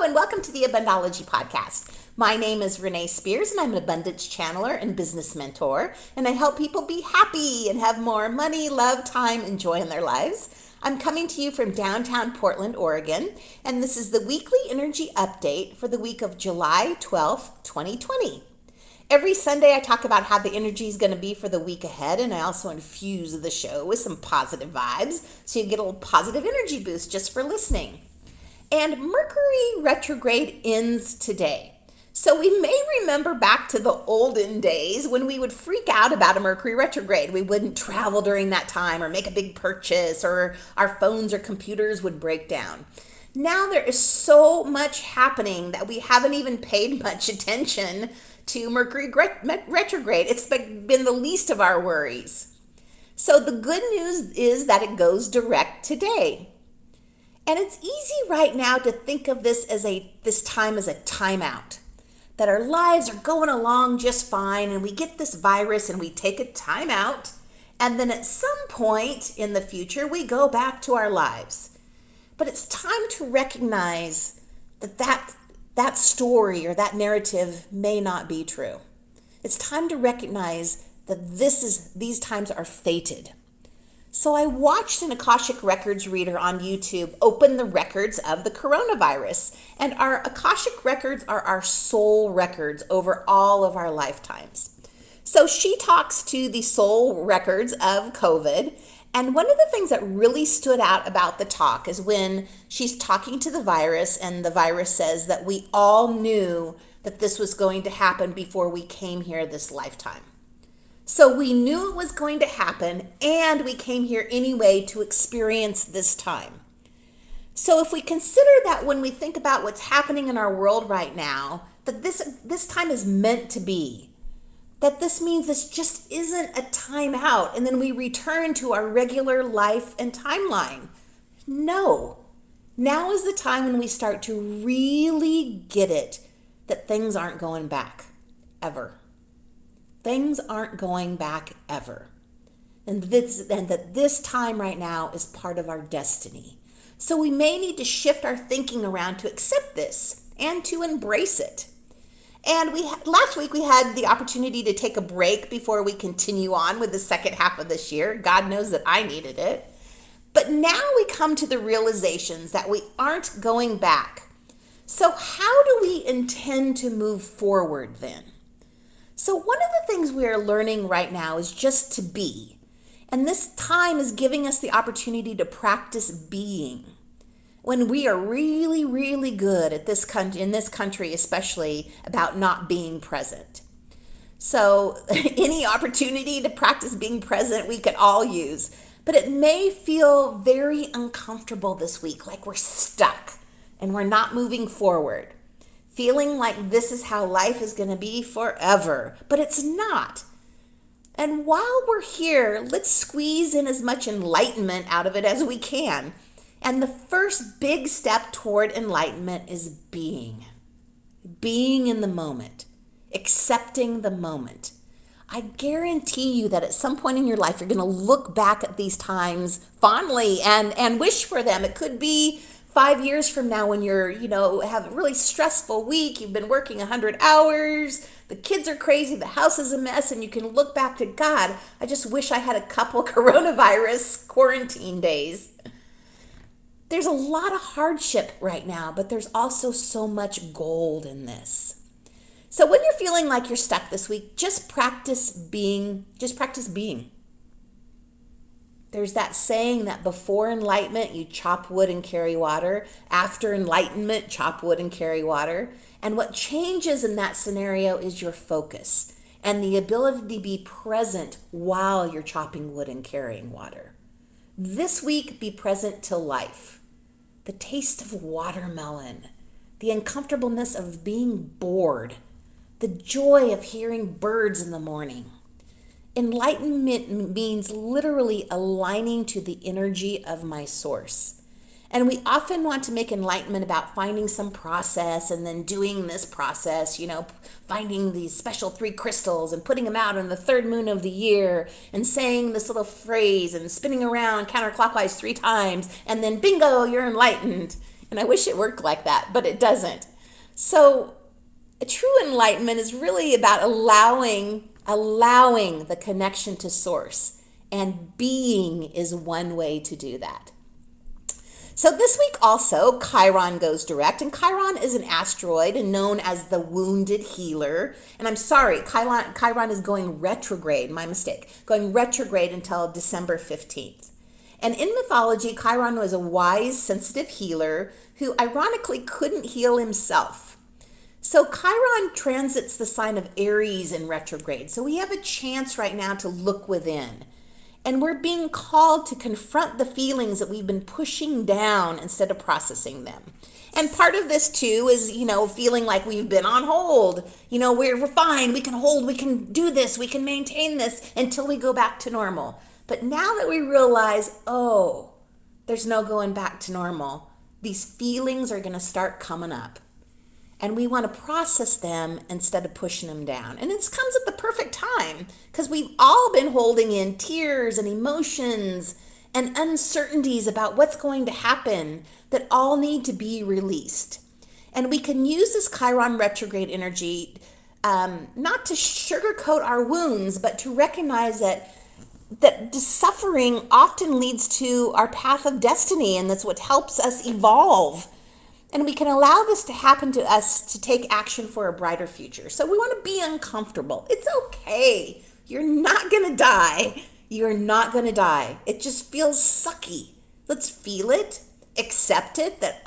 and welcome to the Abundology podcast. My name is Renee Spears, and I'm an abundance channeler and business mentor, and I help people be happy and have more money, love, time, and joy in their lives. I'm coming to you from downtown Portland, Oregon, and this is the weekly energy update for the week of July 12th, 2020. Every Sunday, I talk about how the energy is going to be for the week ahead, and I also infuse the show with some positive vibes, so you get a little positive energy boost just for listening. And Mercury retrograde ends today. So we may remember back to the olden days when we would freak out about a Mercury retrograde. We wouldn't travel during that time or make a big purchase, or our phones or computers would break down. Now there is so much happening that we haven't even paid much attention to Mercury retrograde. It's been the least of our worries. So the good news is that it goes direct today. And it's easy right now to think of this time as a timeout, that our lives are going along just fine and we get this virus and we take a timeout, and then at some point in the future we go back to our lives. But it's time to recognize that story or that narrative may not be true. It's time to recognize that these times are fated. So I watched an Akashic Records reader on YouTube open the records of the coronavirus. And our Akashic Records are our soul records over all of our lifetimes. So she talks to the soul records of COVID. And one of the things that really stood out about the talk is when she's talking to the virus, and the virus says that we all knew that this was going to happen before we came here this lifetime. So we knew it was going to happen, and we came here anyway to experience this time. So if we consider that when we think about what's happening in our world right now, that this time is meant to be, that this means this just isn't a time out and then we return to our regular life and timeline. No. Now is the time when we start to really get it that things aren't going back ever. Things aren't going back ever. And that this time right now is part of our destiny. So we may need to shift our thinking around to accept this and to embrace it. And last week we had the opportunity to take a break before we continue on with the second half of this year. God knows that I needed it. But now we come to the realizations that we aren't going back. So how do we intend to move forward then? So one of the things we are learning right now is just to be. And this time is giving us the opportunity to practice being. When we are really, really good at in this country, especially about not being present. So any opportunity to practice being present, we could all use. But it may feel very uncomfortable this week, like we're stuck and we're not moving forward. Feeling like this is how life is going to be forever, but it's not. And while we're here, let's squeeze in as much enlightenment out of it as we can. And the first big step toward enlightenment is being. Being in the moment. Accepting the moment. I guarantee you that at some point in your life, you're going to look back at these times fondly and wish for them. It could be 5 years from now when you're, have a really stressful week, you've been working 100 hours, the kids are crazy, the house is a mess, and you can look back to, God, I just wish I had a couple coronavirus quarantine days. There's a lot of hardship right now, but there's also so much gold in this. So when you're feeling like you're stuck this week, just practice being. There's that saying that before enlightenment, you chop wood and carry water. After enlightenment, chop wood and carry water. And what changes in that scenario is your focus and the ability to be present while you're chopping wood and carrying water. This week, be present to life. The taste of watermelon, the uncomfortableness of being bored, the joy of hearing birds in the morning. Enlightenment means literally aligning to the energy of my source. And we often want to make enlightenment about finding some process and then doing this process, finding these special 3 crystals and putting them out on the 3rd moon of the year and saying this little phrase and spinning around counterclockwise 3 times and then bingo, you're enlightened. And I wish it worked like that, but it doesn't. So a true enlightenment is really about allowing the connection to source. And being is one way to do that. So this week also, Chiron goes direct, and Chiron is an asteroid and known as the wounded healer. And I'm sorry, Chiron is going retrograde, my mistake, going retrograde until December 15th. And in mythology, Chiron was a wise, sensitive healer who ironically couldn't heal himself. So Chiron transits the sign of Aries in retrograde. So we have a chance right now to look within. And we're being called to confront the feelings that we've been pushing down instead of processing them. And part of this too is, feeling like we've been on hold. We're fine, we can hold, we can do this, we can maintain this until we go back to normal. But now that we realize, there's no going back to normal, these feelings are going to start coming up. And we want to process them instead of pushing them down. And it comes at the perfect time because we've all been holding in tears and emotions and uncertainties about what's going to happen that all need to be released. And we can use this Chiron retrograde energy not to sugarcoat our wounds, but to recognize that the suffering often leads to our path of destiny, and that's what helps us evolve. And we can allow this to happen to us to take action for a brighter future. So we want to be uncomfortable. It's okay. You're not going to die. You're not going to die. It just feels sucky. Let's feel it, accept it, that,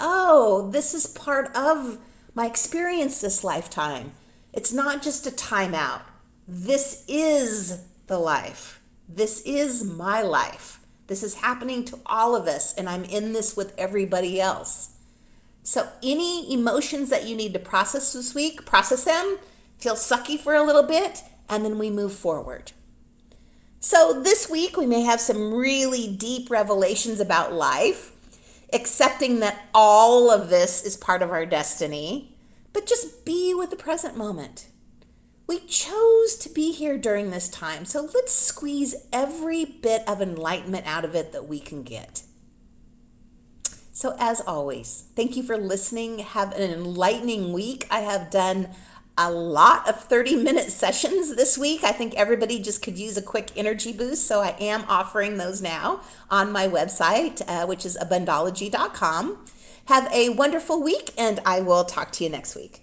this is part of my experience this lifetime. It's not just a timeout. This is the life. This is my life. This is happening to all of us, and I'm in this with everybody else. So any emotions that you need to process this week, process them, feel sucky for a little bit, and then we move forward. So this week we may have some really deep revelations about life, accepting that all of this is part of our destiny, but just be with the present moment. We chose to be here during this time, so let's squeeze every bit of enlightenment out of it that we can get. So as always, thank you for listening. Have an enlightening week. I have done a lot of 30-minute sessions this week. I think everybody just could use a quick energy boost, so I am offering those now on my website, which is Abundology.com. Have a wonderful week, and I will talk to you next week.